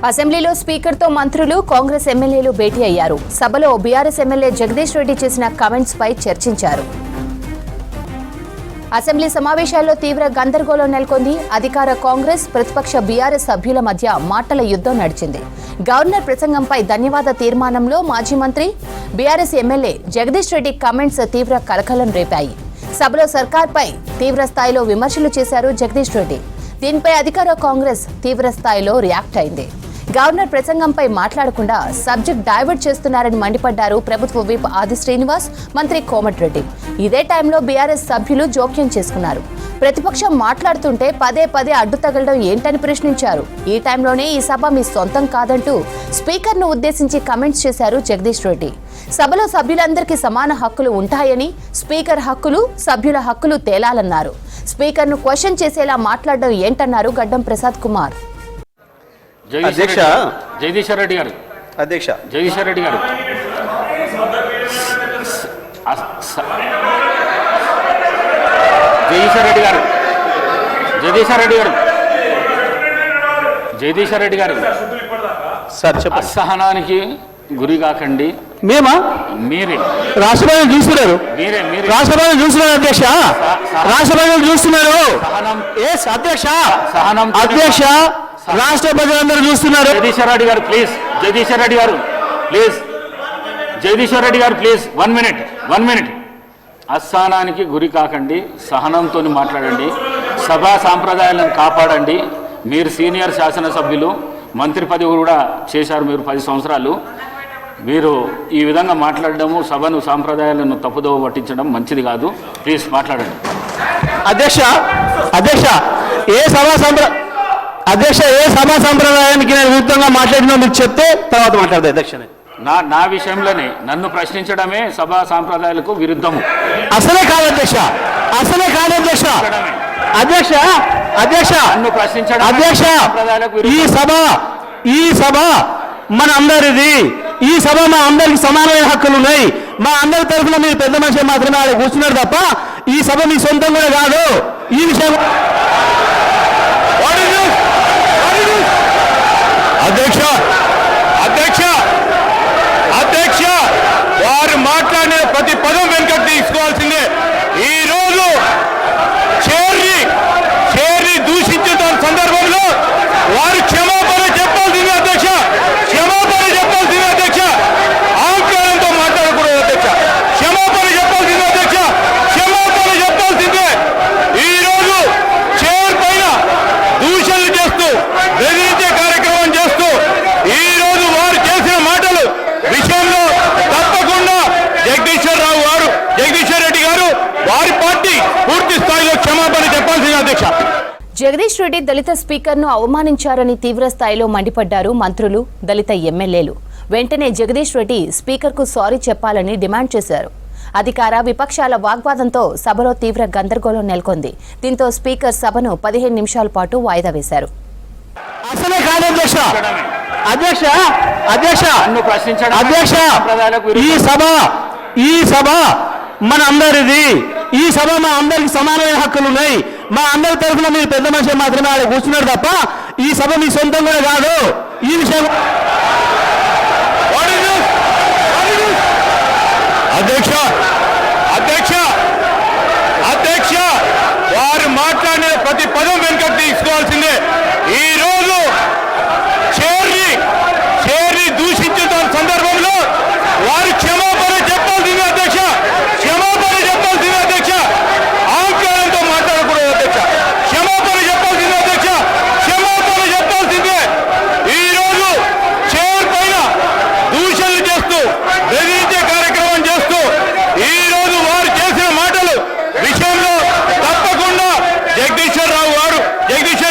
అసెంబ్లీలో స్పీకర్తో మంత్రులు కాంగ్రెస్ ఎమ్మెల్యేలు భేటీ అయ్యారు. సభలో బీఆర్ఎస్ ఎమ్మెల్యే జగదీష్ రెడ్డి చేసిన కామెంట్స్ పై చర్చించారు. అసెంబ్లీ సమావేశాల్లో తీవ్ర గందరగోళం నెలకొంది. అధికార కాంగ్రెస్, ప్రతిపక్ష బీఆర్ఎస్ సభ్యుల మధ్య మాటల యుద్ధం నడిచింది. గవర్నర్ ప్రసంగంపై ధన్యవాద తీర్మానంలో మాజీ మంత్రి, BRS MLA Jagadish Reddy comments తీవ్ర కలకలం రేపాయి. సభలో సర్కార్పై తీవ్ర స్థాయిలో విమర్శలు చేశారు జగదీష్ రెడ్డి. దీనిపై అధికార కాంగ్రెస్ తీవ్ర స్థాయిలో రియాక్ట్ అయింది. గవర్నర్ ప్రసంగంపై మాట్లాడకుండా సబ్జెక్ట్ డైవర్ట్ చేస్తున్నారని మండిపడ్డారు ప్రభుత్వ విప్ ఆది శ్రీనివాస్, మంత్రి కోమటిరెడ్డి. ఇదే టైంలో బీఆర్ఎస్ సభ్యులు జోక్యం చేసుకున్నారు. ప్రతిపక్షం మాట్లాడుతుంటే పదే పదే అడ్డు తగలడం ఏంటని ప్రశ్నించారు. ఈ టైంలోనే ఈ సభ మీ సొంతం కాదంటూ స్పీకర్ను ఉద్దేశించి కామెంట్స్ చేశారు జగదీష్ రెడ్డి. సభలో సభ్యులందరికీ సమాన హక్కులు ఉంటాయని, స్పీకర్ హక్కులు, సభ్యుల హక్కులు తేలాలన్నారు. స్పీకర్ను క్వశ్చన్ చేసేలా మాట్లాడడం ఏంటన్నారు గడ్డం ప్రసాద్ కుమార్. అధ్యక్ష జగదీశ్వర్ రెడ్డి గారు జగదీశ్వర్ రెడ్డి గారు జగదీశ్వర్ రెడ్డి గారు జగదీశ్వర్ రెడ్డి గారు జగదీశ్వర్ రెడ్డి గారు సార్ చెప్పండి. అసహనానికి గురి కాకండి. మేమా? మీరే రాష్ట్రపతి చూస్తున్నారు. మీరే మీరే రాష్ట్రపతి చూస్తున్నారు అధ్యక్ష. రాష్ట్రపతి చూస్తున్నారు. అధ్యక్ష సహనం అధ్యక్ష రాష్ట్రపతి అందరూ చూస్తున్నారు. జగదీశ్వర్ రెడ్డి గారు ప్లీజ్. జగదీశ్వర్ రెడ్డి గారు ప్లీజ్. జగదీశ్వర్ రెడ్డి గారు ప్లీజ్. 1 మినిట్. అసహనానికి గురి కాకండి, సహనంతో మాట్లాడండి, సభా సాంప్రదాయాలను కాపాడండి. మీరు సీనియర్ శాసనసభ్యులు, మంత్రి పదవి కూడా చేశారు మీరు 10 సంవత్సరాలు. మీరు ఈ విధంగా మాట్లాడడము, సభను సాంప్రదాయాలను తప్పుదోవ పట్టించడం మంచిది కాదు. ప్లీజ్ మాట్లాడండి. అధ్యక్ష అధ్యక్ష ఏ సభా సంప్రదాయానికి నేను విరుద్ధంగా మాట్లాడినా మీకు చెప్తే తర్వాత మాట్లాడతాను అధ్యక్ష. నా విషయంలోనే నన్ను ప్రశ్నించడమే సభా సాంప్రదాయాలకు విరుద్ధము. అసలే కాదు అధ్యక్ష. అధ్యక్ష అధ్యక్ష నన్ను ప్రశ్నించడం అధ్యక్ష ఈ సభ మన అందరిది. ఈ సభ మా అందరికి సమానమైన హక్కులు ఉన్నాయి. మా అందరి తరఫున మీరు పెద్ద మనిషి మాత్రమే ఆడ కూర్చున్నారు తప్ప ఈ సభ మీ సొంతం కూడా కాదు. ఈ విషయం అధ్యక్ష అధ్యక్ష అధ్యక్ష వారు మాట్లాడిన ప్రతి పదం వెనుకకు తీసుకోవాల్సిందే. ఈ రోజు చేరి దూషించిన సందర్భంలో వారు క్షమాపణ చెప్పాల్సిందే అధ్యక్ష. ఆంకారంతో మాట్లాడకూడదు అధ్యక్ష. క్షమాపణ చెప్పాల్సిందే. ఈ రోజు చైర్ పైన దూషణలు చేస్తూ బెదిరించే కార్యక్రమం చేస్తూ ఈ రోజు వారు చేసిన మాటలు విషయంలో తప్పకుండా జగదీశ్వర్ రెడ్డి గారు వారి పార్టీ పూర్తి స్థాయిలో క్షమాపణ చెప్పాల్సింది అధ్యక్ష. జగదీష్ రెడ్డి దళిత స్పీకర్ను అవమానించారని తీవ్ర స్థాయిలో మండిపడ్డారు మంత్రులు, దళిత ఎమ్మెల్యేలు. వెంటనే జగదీష్ రెడ్డి స్పీకర్కు సారీ చెప్పాలని డిమాండ్ చేశారు. అధికార విపక్షాల వాగ్వాదంతో సభలో తీవ్ర గందరగోళం నెలకొంది. దీంతో స్పీకర్ సభను 15 నిమిషాల పాటు వాయిదా వేశారు. అసలే కాదు అధ్యక్ష. అధ్యక్ష అధ్యక్ష నన్ను ప్రశ్నించడం అధ్యక్ష ఈ సభ మన అందరిది. ఈ సభ మా అందరికి సమానమైన హక్కులు ఉన్నాయి. మా అందరి తరఫున మీరు పెద్ద మనిషి మాత్రమే ఆడ కూర్చున్నారు తప్ప ఈ సభ మీ సొంతం కూడా కాదు. ఈ విషయం అధ్యక్ష అధ్యక్ష అధ్యక్ష వారు మాట్లాడిన ప్రతి పదం వెనుకకు తీసుకోవాల్సిందే. ఈ రోజు చేరి దూషించిన సందర్భంలో వారు క్షమాపణ చెప్పాల్సిందే అధ్యక్ష. ఆంకారంతో మాట్లాడకూడదు అధ్యక్ష. క్షమాపణ చెప్పాల్సిందే. ఈ రోజు చైర్ పైన దూషణలు చేస్తూ బెదిరించే కార్యక్రమం చేస్తూ ఈ రోజు వారు చేసిన మాటలు విషయంలో తప్పకుండా జగదీశ్వర్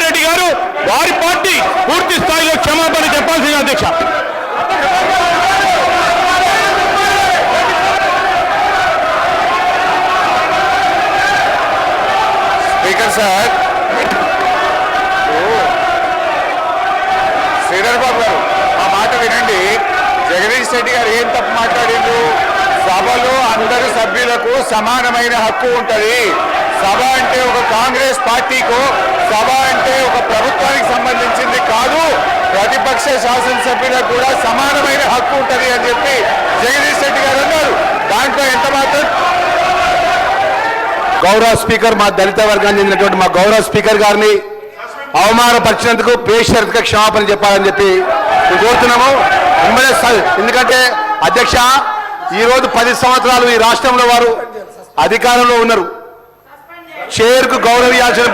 రెడ్డి గారు వారి పార్టీ పూర్తి స్థాయిలో క్షమాపణ చెప్పాల్సింది అధ్యక్ష. స్పీకర్ సార్, శ్రీధర్ బాబు గారు ఆ మాట వినండి. జగదీష్ రెడ్డి గారు ఏం తప్పు మాట్లాడిండ్రు? సభలో అందరు సభ్యులకు సమానమైన హక్కు ఉంటుంది. సభ అంటే ఒక కాంగ్రెస్ పార్టీకో, సభ అంటే ఒక ప్రభుత్వానికి సంబంధించింది కాదు. ప్రతిపక్ష శాసనసభ్యులకు కూడా సమానమైన హక్కు ఉంటుంది అని చెప్పి జగదీష్ రెడ్డి గారు అన్నారు. దాంట్లో ఎంత మాత్రం గౌరవ స్పీకర్ మా దళిత వర్గానికి చెందినటువంటి మా గౌరవ స్పీకర్ గారిని అవమానపరిచినందుకు బేషరతుగా క్షమాపణ చెప్పాలని చెప్పి మేము కోరుతున్నాము. ఎందుకంటే అధ్యక్ష ఈరోజు 10 సంవత్సరాలు ఈ రాష్ట్రంలో వారు అధికారంలో ఉన్నారు. చైర్కు గౌరవించాల్సిన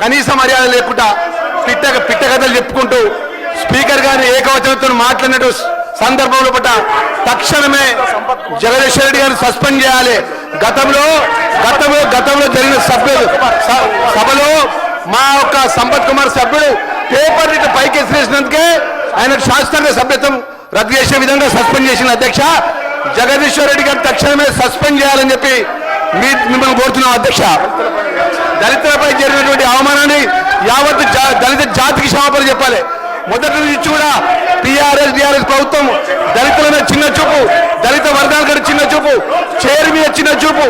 కనీస మర్యాద లేకుండా పిట్ట కథలు చెప్పుకుంటూ స్పీకర్ గారిని ఏకవచనంతో మాట్లాడినట్టు సందర్భంలో పట్ల తక్షణమే జగదీష్ రెడ్డి గారిని సస్పెండ్ చేయాలి. గతంలో జరిగిన సభలో మా యొక్క సంపత్ కుమార్ సభ్యుడు పేపర్ ఇటు పైకి ఎసిరేసినందుకే ఆయన శాస్త్రంగా సభ్యత్వం రద్దు చేసే విధంగా సస్పెండ్ చేసిన అధ్యక్ష జగదీశ్వర్ రెడ్డి గారిని తక్షణమే సస్పెండ్ చేయాలని చెప్పి మిమ్మల్ని కోరుతున్నాం అధ్యక్ష. దళితులపై జరిగినటువంటి అవమానాన్ని యావత్ దళిత జాతికి క్షమాపణ చెప్పాలి. మొదటి నుంచి కూడా టీఆర్ఎస్ ప్రభుత్వం దళితుల మీద చిన్న చూపు, దళిత వర్గాల చిన్న చూపు, చైర్ మీద చిన్న చూపు,